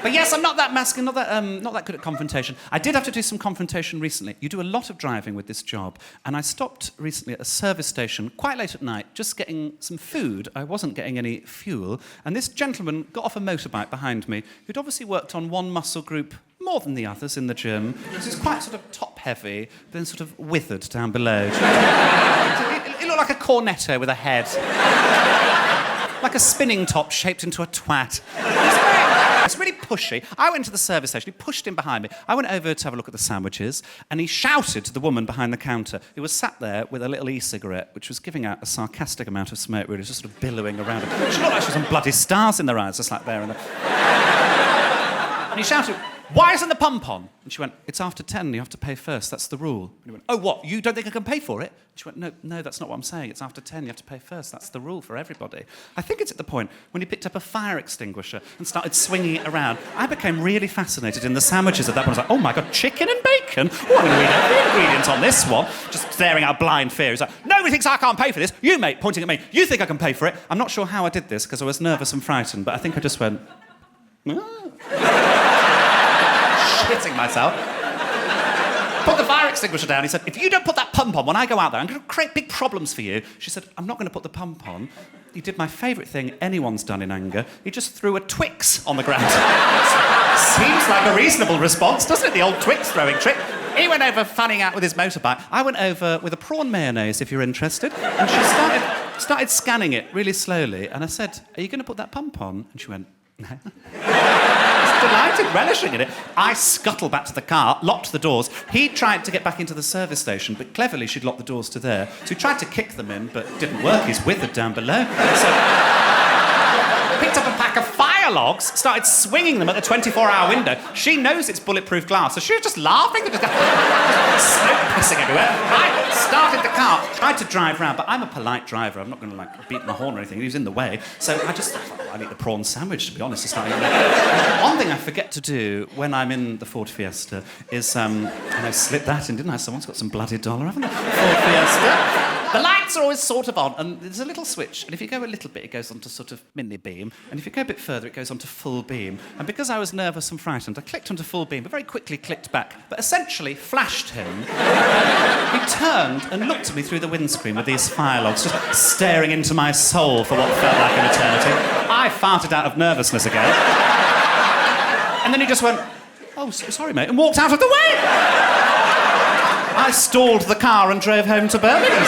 But yes, I'm not that masculine, not that good at confrontation. I did have to do some confrontation recently. You do a lot of driving with this job, and I stopped recently at a service station quite late at night, just getting some food. I wasn't getting any fuel, and this gentleman got off a motorbike behind me, who'd obviously worked on one muscle group more than the others in the gym. So he's quite sort of top-heavy, then sort of withered down below. He looked like a cornetto with a head. Like a spinning top shaped into a twat. It's really pushy. I went to the service station, he pushed in behind me. I went over to have a look at the sandwiches, and he shouted to the woman behind the counter, who was sat there with a little e-cigarette, which was giving out a sarcastic amount of smoke, really, just sort of billowing around her. She looked like she was on bloody stars in their eyes, just like there. And he shouted, "Why isn't the pump on?" And she went, "It's after 10, you have to pay first, that's the rule." And he went, "Oh, what, you don't think I can pay for it?" And she went, no, that's not what I'm saying. It's after 10, you have to pay first, that's the rule for everybody. I think it's at the point when he picked up a fire extinguisher and started swinging it around. I became really fascinated in the sandwiches at that point. I was like, oh my God, chicken and bacon? Oh, I'm going to read out the ingredients on this one. Just staring out blind fear. He's like, "Nobody thinks I can't pay for this. You, mate," pointing at me, "you think I can pay for it." I'm not sure how I did this, because I was nervous and frightened, but I think I just went, shitting myself. Put the fire extinguisher down. He said, "If you don't put that pump on when I go out there, I'm going to create big problems for you." She said, "I'm not going to put the pump on." He did my favourite thing anyone's done in anger. He just threw a Twix on the ground. Seems like a reasonable response, doesn't it? The old Twix throwing trick. He went over fanning out with his motorbike. I went over with a prawn mayonnaise, if you're interested. And she started scanning it really slowly. And I said, "Are you going to put that pump on?" And she went, "No." Delighted, relishing in it. I scuttled back to the car, locked the doors. He tried to get back into the service station, but cleverly she'd locked the doors to there. So he tried to kick them in, but it didn't work. He's withered down below. So picked up a pack of fire logs, started swinging them at the 24-hour window. She knows it's bulletproof glass, so she was just laughing. Just smoke pissing everywhere. I started the car, tried to drive round, but I'm a polite driver. I'm not going to beat my horn or anything. He was in the way. So I just thought, I need the prawn sandwich, to be honest. One thing I forget to do when I'm in the Ford Fiesta is, and I slipped that in, didn't I? Someone's got some bloody dollar, haven't they? Ford Fiesta. The lights are always sort of on, and there's a little switch, and if you go a little bit, it goes on to sort of mini beam, and if you go a bit further, it goes on to full beam. And because I was nervous and frightened, I clicked onto full beam, but very quickly clicked back, but essentially flashed him. He turned and looked at me through the windscreen with these fire logs, just staring into my soul for what felt like an eternity. I farted out of nervousness again. And then he just went, "Oh, sorry, mate," and walked out of the way. I stalled the car and drove home to Birmingham.